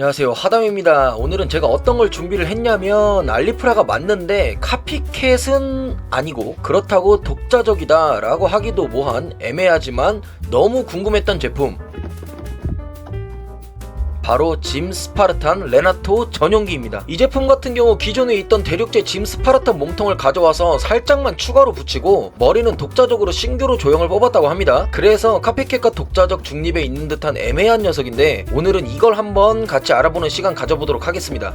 안녕하세요, 하담입니다. 오늘은 제가 어떤 걸 준비를 했냐면 알리프라가 맞는데 카피캣은 아니고 그렇다고 독자적이다 라고 하기도 뭐한 애매하지만 너무 궁금했던 제품, 바로 짐 스파르탄 레나토 전용기입니다. 이 제품 같은 경우 기존에 있던 대륙제 짐 스파르탄 몸통을 가져와서 살짝만 추가로 붙이고 머리는 독자적으로 신규로 조형을 뽑았다고 합니다. 그래서 카피캣과 독자적 중립에 있는 듯한 애매한 녀석인데 오늘은 이걸 한번 같이 알아보는 시간 가져보도록 하겠습니다.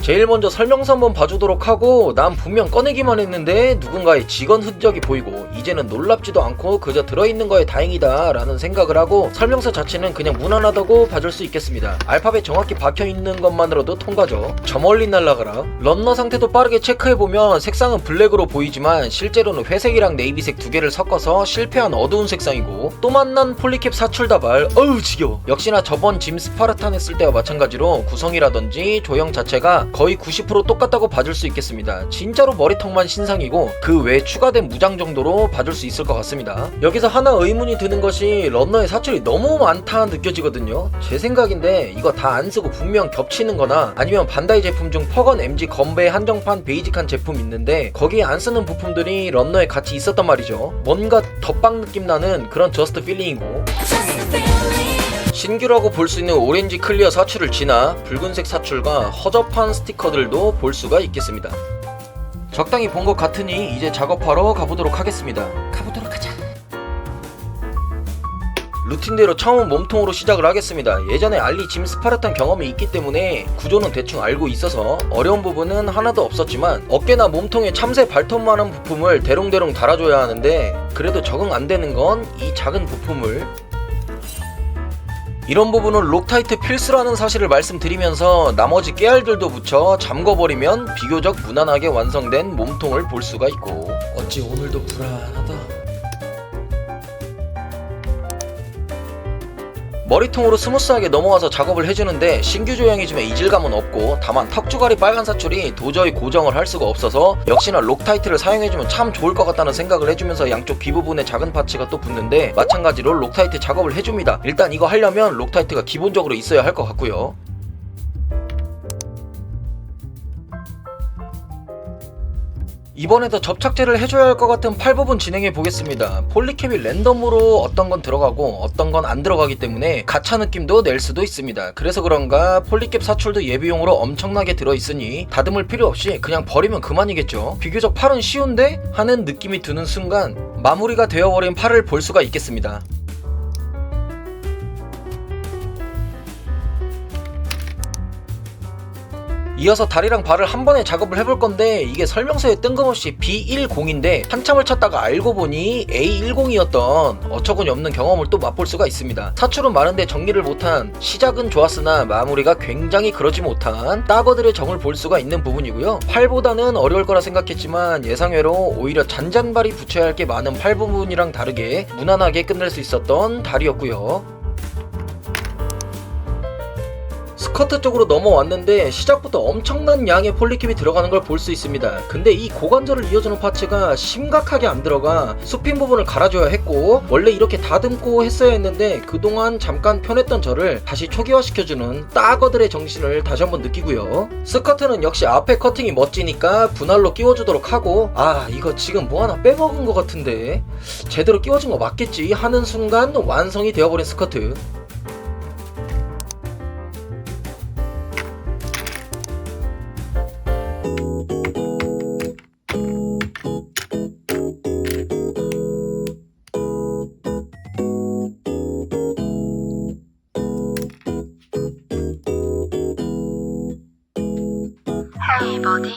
제일 먼저 설명서 한번 봐주도록 하고, 난 분명 꺼내기만 했는데 누군가의 직원 흔적이 보이고 이제는 놀랍지도 않고 그저 들어있는 거에 다행이다 라는 생각을 하고, 설명서 자체는 그냥 무난하다고 봐줄 수 있겠습니다. 알파벳 정확히 박혀있는 것만으로도 통과죠. 저 멀리 날아가라. 런너 상태도 빠르게 체크해보면 색상은 블랙으로 보이지만 실제로는 회색이랑 네이비색 두 개를 섞어서 실패한 어두운 색상이고, 또 만난 폴리캡 사출다발, 어우 지겨워. 역시나 저번 짐 스파르탄 했을 때와 마찬가지로 구성이라든지 조형 자체가 거의 90% 똑같다고 봐줄 수 있겠습니다. 진짜로 머리턱만 신상이고 그 외에 추가된 무장 정도로 봐줄 수 있을 것 같습니다. 여기서 하나 의문이 드는 것이 런너의 사출이 너무 많다 느껴지거든요. 제 생각인데 이거 다 안 쓰고 분명 겹치는 거나 아니면 반다이 제품 중 퍼건 MG 건배 한정판 베이직한 제품 있는데 거기에 안 쓰는 부품들이 런너에 같이 있었단 말이죠. 뭔가 덧방 느낌 나는 그런 저스트 필링이고, 신규라고 볼 수 있는 오렌지 클리어 사출을 지나 붉은색 사출과 허접한 스티커들도 볼 수가 있겠습니다. 적당히 본 것 같으니 이제 작업하러 가보도록 하겠습니다. 가보도록 하자. 루틴대로 처음은 몸통으로 시작을 하겠습니다. 예전에 알리 짐 스파르탄 경험이 있기 때문에 구조는 대충 알고 있어서 어려운 부분은 하나도 없었지만, 어깨나 몸통에 참새 발톱만한 부품을 대롱대롱 달아줘야 하는데 그래도 적응 안 되는 건 이 작은 부품을, 이런 부분은 록타이트 필수라는 사실을 말씀드리면서 나머지 깨알들도 붙여 잠궈버리면 비교적 무난하게 완성된 몸통을 볼 수가 있고, 어찌 오늘도 불안하다. 머리통으로 스무스하게 넘어와서 작업을 해주는데 신규 조형이지만 이질감은 없고, 다만 턱주가리 빨간 사출이 도저히 고정을 할 수가 없어서 역시나 록타이트를 사용해주면 참 좋을 것 같다는 생각을 해주면서 양쪽 귀 부분에 작은 파츠가 또 붙는데 마찬가지로 록타이트 작업을 해줍니다. 일단 이거 하려면 록타이트가 기본적으로 있어야 할 것 같고요. 이번에도 접착제를 해줘야 할 것 같은 팔 부분 진행해 보겠습니다. 폴리캡이 랜덤으로 어떤 건 들어가고 어떤 건 안 들어가기 때문에 가차 느낌도 낼 수도 있습니다. 그래서 그런가 폴리캡 사출도 예비용으로 엄청나게 들어있으니 다듬을 필요 없이 그냥 버리면 그만이겠죠. 비교적 팔은 쉬운데 하는 느낌이 드는 순간 마무리가 되어버린 팔을 볼 수가 있겠습니다. 이어서 다리랑 발을 한 번에 작업을 해볼 건데, 이게 설명서에 뜬금없이 B10인데 한참을 찾다가 알고 보니 A10이었던 어처구니 없는 경험을 또 맛볼 수가 있습니다. 사출은 많은데 정리를 못한, 시작은 좋았으나 마무리가 굉장히 그러지 못한 따거들의 정을 볼 수가 있는 부분이고요. 팔보다는 어려울 거라 생각했지만 예상외로 오히려 잔잔바리 붙여야 할 게 많은 팔 부분이랑 다르게 무난하게 끝낼 수 있었던 다리였고요. 스커트 쪽으로 넘어왔는데 시작부터 엄청난 양의 폴리캡이 들어가는 걸 볼 수 있습니다. 근데 이 고관절을 이어주는 파츠가 심각하게 안 들어가 수핀 부분을 갈아줘야 했고, 원래 이렇게 다듬고 했어야 했는데 그동안 잠깐 편했던 저를 다시 초기화시켜주는 따거들의 정신을 다시 한번 느끼고요. 스커트는 역시 앞에 커팅이 멋지니까 분할로 끼워주도록 하고, 아 이거 지금 뭐 하나 빼먹은 것 같은데 제대로 끼워준 거 맞겠지 하는 순간 완성이 되어버린 스커트. Hey buddy.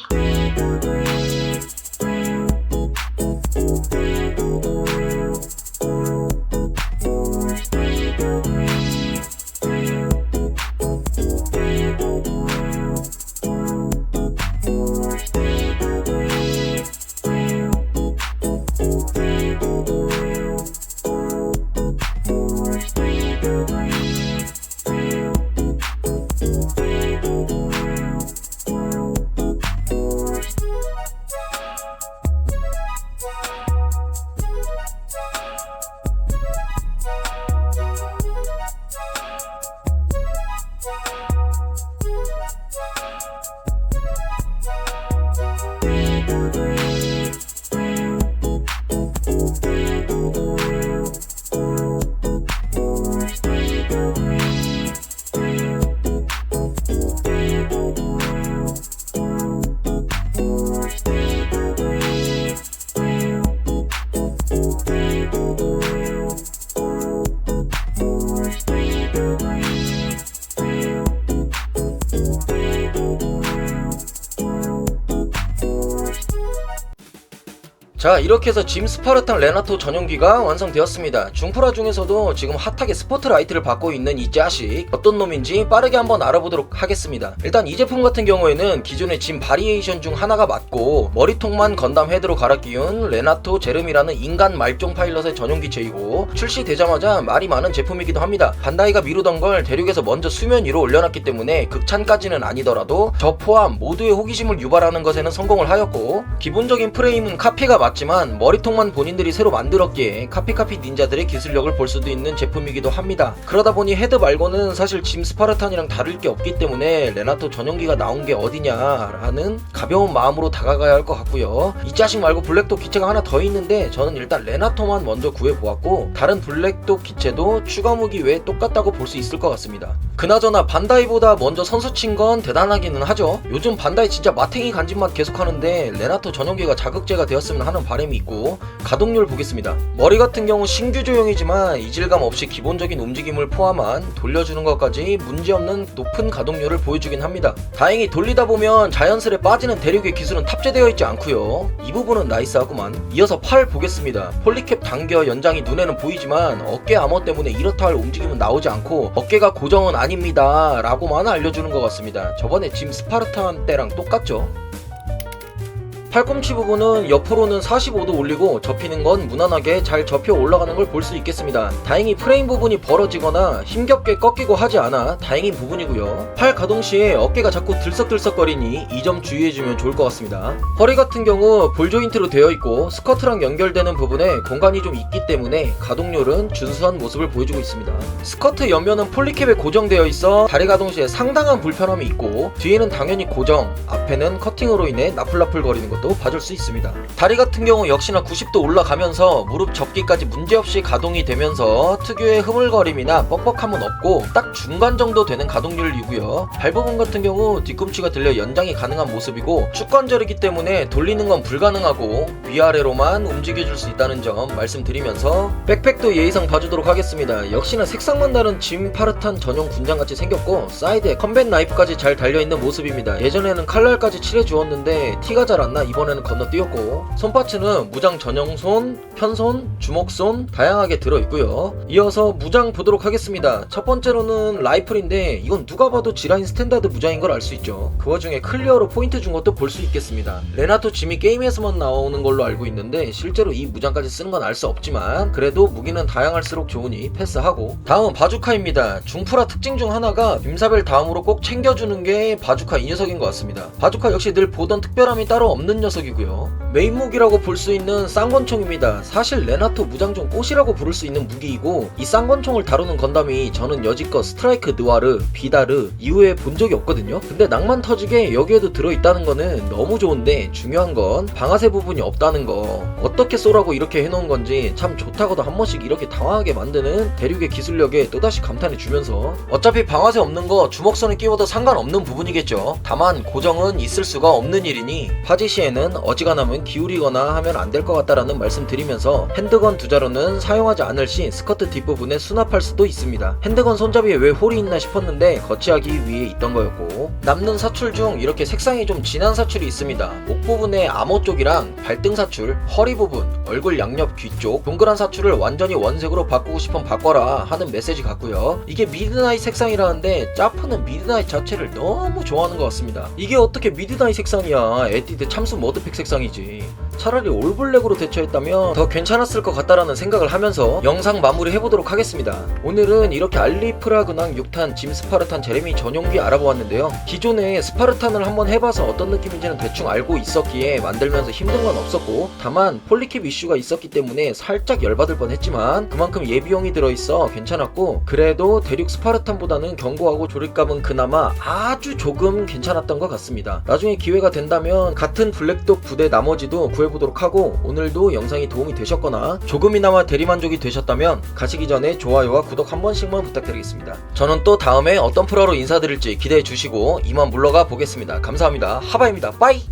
자, 이렇게 해서 짐 스파르탄 레나토 전용기가 완성되었습니다. 중프라 중에서도 지금 핫하게 스포트라이트를 받고 있는 이 자식 어떤 놈인지 빠르게 한번 알아보도록 하겠습니다. 일단 이 제품 같은 경우에는 기존의 짐 바리에이션 중 하나가 맞고 머리통만 건담 헤드로 갈아 끼운 레나토 제름이라는 인간 말종 파일럿의 전용기체이고 출시되자마자 말이 많은 제품이기도 합니다. 반다이가 미루던 걸 대륙에서 먼저 수면 위로 올려놨기 때문에 극찬까지는 아니더라도 저 포함 모두의 호기심을 유발하는 것에는 성공을 하였고, 기본적인 프레임은 카피가 맞지만 머리통만 본인들이 새로 만들었기에 카피 닌자들의 기술력을 볼 수도 있는 제품이기도 합니다. 그러다 보니 헤드 말고는 사실 짐 스파르탄이랑 다를 게 없기 때문에 레나토 전용기가 나온 게 어디냐라는 가벼운 마음으로 다가가야 할 것 같고요. 이 자식 말고 블랙독 기체가 하나 더 있는데 저는 일단 레나토만 먼저 구해보았고, 다른 블랙독 기체도 추가 무기 외에 똑같다고 볼 수 있을 것 같습니다. 그나저나 반다이보다 먼저 선수 친 건 대단하기는 하죠. 요즘 반다이 진짜 마탱이 간짓맛 계속하는데 레나토 전용기가 자극제가 되었으면 하는 바람이 있고, 가동률 보겠습니다. 머리 같은 경우 신규 조형이지만 이질감 없이 기본적인 움직임을 포함한 돌려주는 것까지 문제없는 높은 가동률을 보여주긴 합니다. 다행히 돌리다 보면 자연스레 빠지는 대륙의 기술은 탑재되어 있지 않고요. 이 부분은 나이스하구만. 이어서 팔 보겠습니다. 폴리캡 당겨 연장이 눈에는 보이지만 어깨 암호 때문에 이렇다 할 움직임은 나오지 않고 어깨가 고정은 아닙니다 라고만 알려주는 것 같습니다. 저번에 짐 스파르탄 때랑 똑같죠. 팔꿈치 부분은 옆으로는 45도 올리고 접히는 건 무난하게 잘 접혀 올라가는 걸 볼 수 있겠습니다. 다행히 프레임 부분이 벌어지거나 힘겹게 꺾이고 하지 않아 다행인 부분이고요. 팔 가동 시에 어깨가 자꾸 들썩들썩거리니 이 점 주의해주면 좋을 것 같습니다. 허리 같은 경우 볼 조인트로 되어 있고 스커트랑 연결되는 부분에 공간이 좀 있기 때문에 가동률은 준수한 모습을 보여주고 있습니다. 스커트 옆면은 폴리캡에 고정되어 있어 다리 가동 시에 상당한 불편함이 있고, 뒤에는 당연히 고정, 앞에는 커팅으로 인해 나풀나풀 거리는 것 봐줄 수 있습니다. 다리 같은 경우 역시나 90도 올라가면서 무릎 접기까지 문제없이 가동이 되면서 특유의 흐물거림이나 뻑뻑함은 없고 딱 중간 정도 되는 가동률이고요. 발 부분 같은 경우 뒤꿈치가 들려 연장이 가능한 모습이고, 축관절이기 때문에 돌리는 건 불가능하고 위아래로만 움직여줄 수 있다는 점 말씀드리면서, 백팩도 예의상 봐주도록 하겠습니다. 역시나 색상만 다른 짐 파르탄 전용 군장같이 생겼고 사이드에 컴뱃 나이프까지 잘 달려있는 모습입니다. 예전에는 칼날까지 칠해주었는데 티가 잘 안 나 이번에는 건너뛰었고, 손파츠는 무장 전용손, 편손, 주먹손 다양하게 들어있고요. 이어서 무장 보도록 하겠습니다. 첫 번째로는 라이플인데 이건 누가 봐도 G라인 스탠다드 무장인 걸 알 수 있죠. 그 와중에 클리어로 포인트 준 것도 볼 수 있겠습니다. 레나토 짐이 게임에서만 나오는 걸로 알고 있는데 실제로 이 무장까지 쓰는 건 알 수 없지만 그래도 무기는 다양할수록 좋으니 패스하고, 다음은 바주카입니다. 중프라 특징 중 하나가 빔사벨 다음으로 꼭 챙겨주는 게 바주카 이 녀석인 것 같습니다. 바주카 역시 늘 보던 특별함이 따로 없는 녀석이고요. 메인 무기라고 볼 수 있는 쌍권총입니다. 사실 레나토 무장 중 꽃이라고 부를 수 있는 무기이고, 이 쌍권총을 다루는 건담이 저는 여지껏 스트라이크 느와르, 비다르 이후에 본 적이 없거든요. 근데 낭만 터지게 여기에도 들어있다는 거는 너무 좋은데, 중요한 건 방아쇠 부분이 없다는 거. 어떻게 쏘라고 이렇게 해놓은 건지 참 좋다고도 한 번씩 이렇게 당황하게 만드는 대륙의 기술력에 또다시 감탄해주면서, 어차피 방아쇠 없는 거 주먹선에 끼워도 상관없는 부분이겠죠. 다만 고정은 있을 수가 없는 일이니 파지 시에는 어지간하면 기울이거나 하면 안 될 것 같다라는 말씀 드리면서, 핸드건 두 자루는 사용하지 않을 시 스커트 뒷부분에 수납할 수도 있습니다. 핸드건 손잡이에 왜 홀이 있나 싶었는데 거치하기 위해 있던 거였고, 남는 사출 중 이렇게 색상이 좀 진한 사출이 있습니다. 목 부분에 암호 쪽이랑 발등 사출, 허리 부분, 얼굴 양옆 귀 쪽 동그란 사출을 완전히 원색으로 바꾸고 싶으면 바꿔라 하는 메시지 같고요. 이게 미드나잇 색상이라는데 짜프는 미드나잇 자체를 너무 좋아하는 것 같습니다. 이게 어떻게 미드나잇 색상이야. 에뛰드 참수 머드팩 색상이지. 차라리 올블랙으로 대처했다면 더 괜찮았을 것 같다라는 생각을 하면서 영상 마무리 해보도록 하겠습니다. 오늘은 이렇게 알리프라 근황 6탄 짐 스파르탄 제레미 전용기 알아보았는데요. 기존에 스파르탄을 한번 해봐서 어떤 느낌인지는 대충 알고 있었기에 만들면서 힘든 건 없었고, 다만 폴리캡 이슈가 있었기 때문에 살짝 열받을 뻔했지만 그만큼 예비용이 들어있어 괜찮았고, 그래도 대륙 스파르탄보다는 견고하고 조립감은 그나마 아주 조금 괜찮았던 것 같습니다. 나중에 기회가 된다면 같은 블랙독 부대 나머지도 구해보도록 하고, 오늘도 영상이 도움이 되셨거나 조금이나마 대리만족이 되셨다면 가시기 전에 좋아요와 구독 한 번씩만 부탁드리겠습니다. 저는 또 다음에 어떤 프로로 인사드릴지 기대해 주시고 이만 물러가 보겠습니다. 감사합니다. 하바입니다. 빠이!